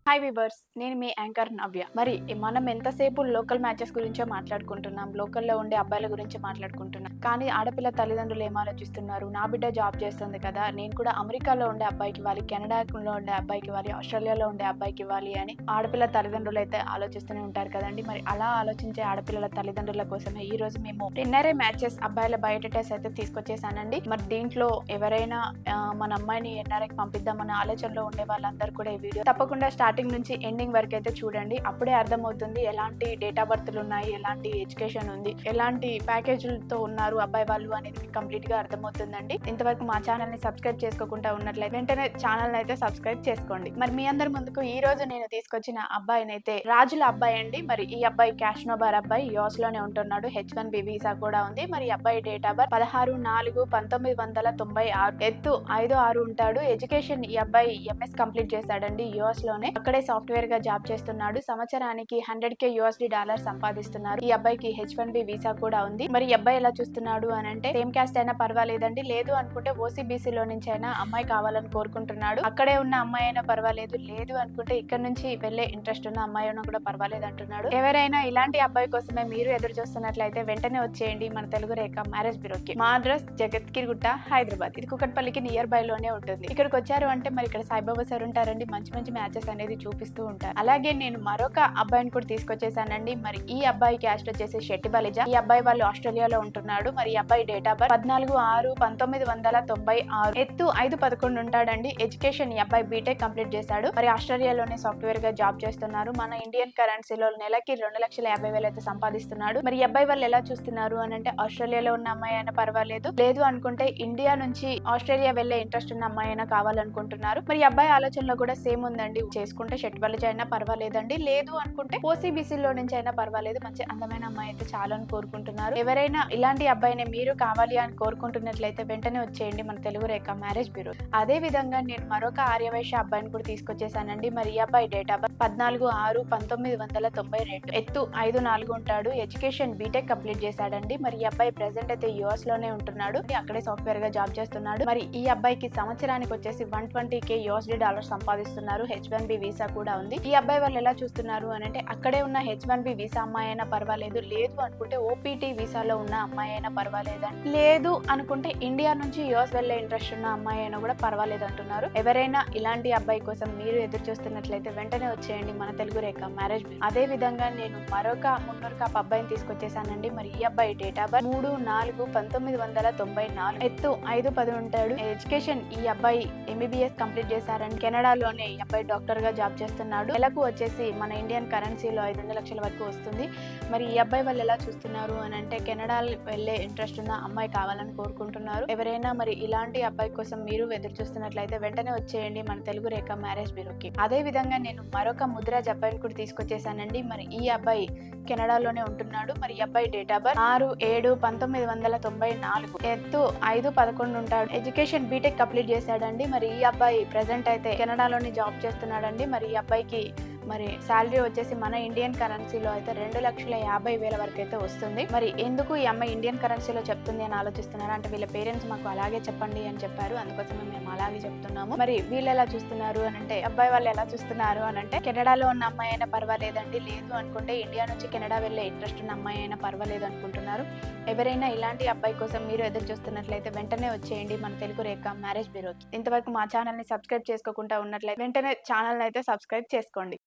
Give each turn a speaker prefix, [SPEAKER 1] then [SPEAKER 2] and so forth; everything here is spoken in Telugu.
[SPEAKER 1] హాయ్ వివర్స్, నేను మీ యాంకర్ నవ్య. మరి మనం ఎంతసేపు లోకల్ మ్యాచెస్ గురించే మాట్లాడుకుంటున్నాం, లోకల్లో ఉండే అబ్బాయిల గురించి మాట్లాడుకుంటున్నాం. కానీ ఆడపిల్ల తల్లిదండ్రులు ఏం ఆలోచిస్తున్నారు? నా బిడ్డ జాబ్ చేస్తుంది కదా, నేను కూడా అమెరికాలో ఉండే అబ్బాయికి ఇవ్వాలి, కెనడాలో ఉండే అబ్బాయికి ఇవ్వాలి, ఆస్ట్రేలియాలో ఉండే అబ్బాయికి ఇవ్వాలి అని ఆడపిల్ల తల్లిదండ్రులు అయితే ఆలోచిస్తూనే ఉంటారు కదండి. మరి అలా ఆలోచించే ఆడపిల్లల తల్లిదండ్రుల కోసమే ఈ రోజు మేము ఎన్ఆర్ఐ మ్యాచెస్ అబ్బాయిల బయోడేటాస్ అయితే తీసుకొచ్చేసానండి. మరి దీంట్లో ఎవరైనా మన అమ్మాయిని ఎన్ఆర్ఐకి పంపిద్దామన్న ఆలోచనలో ఉండే వాళ్ళందరూ కూడా ఈ వీడియో తప్పకుండా స్టార్టింగ్ నుంచి ఎండింగ్ వరకు అయితే చూడండి. అప్పుడే అర్థమవుతుంది ఎలాంటి డేట్ ఆఫ్ బర్త్లు ఉన్నాయి, ఎలాంటి ఎడ్యుకేషన్ ఉంది, ఎలాంటి ప్యాకేజీలతో ఉన్నారు అబ్బాయి వాళ్ళు అనేది మీకు కంప్లీట్ గా అర్థమవుతుందండి. ఇంతవరకు మా ఛానల్ ని సబ్స్క్రైబ్ చేసుకోకుండా ఉన్నట్లయితే వెంటనే ఛానల్ అయితే సబ్స్క్రైబ్ చేసుకోండి. మరి మీ అందరి ముందుకు ఈ రోజు నేను తీసుకొచ్చిన అబ్బాయినైతే రాజుల అబ్బాయి అండి. మరి ఈ అబ్బాయి క్యాష్నోబార్ అబ్బాయి, యుఎస్ లోనే ఉంటున్నాడు. H1B వీసా కూడా ఉంది. మరి అబ్బాయి డేట్ ఆఫ్ బర్త్ 16/4/1996, ఎత్తు 5'6" ఉంటాడు. ఎడ్యుకేషన్ ఈ అబ్బాయి ఎంఎస్ కంప్లీట్ చేశాడండి యుఎస్ లోనే. అక్కడే సాఫ్ట్వేర్ గా జాబ్ చేస్తున్నాడు. సంవత్సరానికి $100K సంపాదిస్తున్నారు. ఈ అబ్బాయికి H1B వీసా కూడా ఉంది. మరి ఈ అబ్బాయి ఎలా చూస్తున్నాడు అని అంటే, సేమ్ క్యాస్ట్ అయినా పర్వాలేదండి, లేదు అనుకుంటే OCBC లో నుంచి అయినా అమ్మాయి కావాలని కోరుకుంటున్నాడు. అక్కడే ఉన్న అమ్మాయి అయినా పర్వాలేదు, లేదు అనుకుంటే ఇక్కడ నుంచి వెళ్లే ఇంట్రెస్ట్ ఉన్న అమ్మాయి అయినా కూడా పర్వాలేదు అంటున్నాడు. ఎవరైనా ఇలాంటి అబ్బాయి కోసమే మీరు ఎదురు చూస్తున్నట్లయితే వెంటనే వచ్చేయండి మన తెలుగు రేఖ మ్యారేజ్ బ్యూరోకి. మా అడ్రస్ జగత్గిరిగుట్ట, హైదరాబాద్. ఇది కుకట్పల్లికి నియర్ బై లోనే ఉంటుంది. ఇక్కడికి వచ్చారు అంటే మరి ఇక్కడ సాయిబాబా సార్ ఉంటారండి, మంచి మంచి మ్యాచెస్ అనేది చూపిస్తూ ఉంటారు. అలాగే నేను మరొక అబ్బాయిని కూడా తీసుకొచ్చేసానండి. మరి ఈ అబ్బాయి క్యాస్ట్ వచ్చేసి శెట్టి బలిజ. ఈ అబ్బాయి వాళ్ళు ఆస్ట్రేలియాలో ఉంటున్నాడు. మరి ఈ అబ్బాయి డేట్ ఆఫ్ బర్త్ 14/6/1996, ఎత్తు 5'11" ఉంటాడండి. ఎడ్యుకేషన్ ఈ అబ్బాయి బీటెక్ కంప్లీట్ చేశాడు. మరి ఆస్ట్రేలియాలోనే సాఫ్ట్వేర్ గా జాబ్ చేస్తున్నారు. మన ఇండియన్ కరెన్సీలో నెలకి 2,50,000 అయితే సంపాదిస్తున్నాడు. మరి ఈ అబ్బాయి వాళ్ళు ఎలా చూస్తున్నారు అని అంటే, ఆస్ట్రేలియాలో ఉన్న అమ్మాయి అయినా పర్వాలేదు, లేదు అనుకుంటే ఇండియా నుంచి ఆస్ట్రేలియా వెళ్లే ఇంట్రెస్ట్ ఉన్న అమ్మాయి అయినా కావాలనుకుంటున్నారు. మరి ఈ అబ్బాయి ఆలోచనలో కూడా సేమ్ ఉందండి. చేసుకుంటే షెట్ బలిజ అయినా పర్వాలేదండి, లేదు అనుకుంటే OCBC లో నుంచి అయినా పర్వాలేదు, మంచి అందమైన అమ్మాయి అయితే చాలని కోరుకుంటున్నారు. ఎవరైనా ఇలాంటి అబ్బాయిని మీరు కావాలి అని కోరుకుంటున్నట్లయితే వెంటనే వచ్చేయండి మన తెలుగు రేఖ మ్యారేజ్ బ్యూరో. అదే విధంగా నేను మరొక ఆర్యవైశ్య అబ్బాయిని కూడా తీసుకొచ్చేసానండి. మరి ఈ అబ్బాయి డేట్ ఆఫ్ బర్త్ 14/6/1992, ఎత్తు 5'4" ఉంటాడు. ఎడ్యుకేషన్ బీటెక్ కంప్లీట్ చేశాడండి. మరి ఈ అబ్బాయి ప్రెసెంట్ అయితే యుఎస్ లోనే ఉంటున్నాడు. అక్కడే సాఫ్ట్వేర్ గా జాబ్ చేస్తున్నాడు. మరి ఈ అబ్బాయికి సంవత్సరానికి వచ్చేసి $120K సంపాదిస్తున్నారు. H1B వీసా కూడా ఉంది. ఈ అబ్బాయి వాళ్ళు ఎలా చూస్తున్నారు అని అంటే, అక్కడే ఉన్న H1B వీసా అమ్మాయి అయినా పర్వాలేదు, లేదు అనుకుంటే OPT వీసాలో ఉన్న అమ్మాయి అయినా పర్వాలేదండి, లేదు అనుకుంటే ఇండియా నుంచి యుఎస్ వెళ్లే ఇంట్రెస్ట్ ఉన్న అమ్మాయి అయినా కూడా పర్వాలేదు అంటున్నారు. ఎవరైనా ఇలాంటి అబ్బాయి కోసం మీరు ఎదురు చూస్తున్నట్లయితే వెంటనే వచ్చేయండి మన తెలుగు రేఖ మ్యారేజ్ బ్యూరో. అదే విధంగా నేను మరొక మున్నూరు కాప్ అబ్బాయిని తీసుకొచ్చేసానండి. మరి ఈ అబ్బాయి డేట్ ఆఫ్ బర్త్ 3/4/1994, ఎత్తు 5'10" ఉంటాడు. ఎడ్యుకేషన్ ఈ అబ్బాయి MBBS కంప్లీట్ చేశారండి. కెనడాలోనే ఈ అబ్బాయి డాక్టర్ గా జాబ్ చేస్తున్నాడు. నెలకు వచ్చేసి మన ఇండియన్ కరెన్సీలో 5 లక్షల వరకు వస్తుంది. మరి ఈ అబ్బాయి వాళ్ళు ఎలా చూస్తున్నారు అని అంటే, కెనడా వెళ్లే ఇంట్రెస్ట్ ఉన్న అమ్మాయి కావాలని కోరుకుంటున్నారు. ఎవరైనా మరి ఇలాంటి అబ్బాయి కోసం మీరు ఎదురు చూస్తున్నట్లయితే వెంటనే వచ్చేయండి మన తెలుగు రేఖ మ్యారేజ్ బ్యూరోకి. అదే విధంగా నేను మరొక ముద్రాజ్ అబ్బాయిని కూడా తీసుకొచ్చేసానండి. మరి ఈ అబ్బాయి కెనడాలోనే ఉంటున్నాడు. మరి ఈ అబ్బాయి డేట్ ఆఫ్ బర్త్ 6/7/1994, ఎత్తు 5'11" ఉంటాడు. ఎడ్యుకేషన్ బీటెక్ కంప్లీట్ చేశాడండి. మరి ఈ అబ్బాయి ప్రెసెంట్ అయితే కెనడాలోనే జాబ్ చేస్తున్నాడండి. మరి ఈ అబ్బాయికి మరి శాలరీ వచ్చేసి మన ఇండియన్ కరెన్సీలో అయితే 2,50,000 వరకు అయితే వస్తుంది. మరి ఎందుకు ఈ అమ్మాయి ఇండియన్ కరెన్సీలో చెప్తుంది అని ఆలోచిస్తున్నారు అంటే, వీళ్ళ పేరెంట్స్ మాకు అలాగే చెప్పండి అని చెప్పారు, అందుకోసమే మేము అలాగే చెప్తున్నాము. మరి వీళ్ళు ఎలా చూస్తున్నారు అని అంటే, అబ్బాయి వాళ్ళు ఎలా చూస్తున్నారు అని అంటే, కెనడాలో ఉన్న అమ్మాయి అయినా పర్వాలేదండి, లేదు అనుకుంటే ఇండియా నుంచి కెనడా వెళ్లే ఇంట్రెస్ట్ ఉన్న అమ్మాయి అయినా పర్వాలేదు అనుకుంటున్నారు. ఎవరైనా ఇలాంటి అబ్బాయి కోసం మీరు ఎదురు చూస్తున్నట్లయితే వెంటనే వచ్చేయండి మన తెలుగు రేఖ మ్యారేజ్ బ్యూరోకి. ఇంతవరకు మా ఛానల్ ని సబ్స్క్రైబ్ చేసుకోకుండా ఉన్నట్లయితే వెంటనే ఛానల్ అయితే సబ్స్క్రైబ్ చేసుకోండి.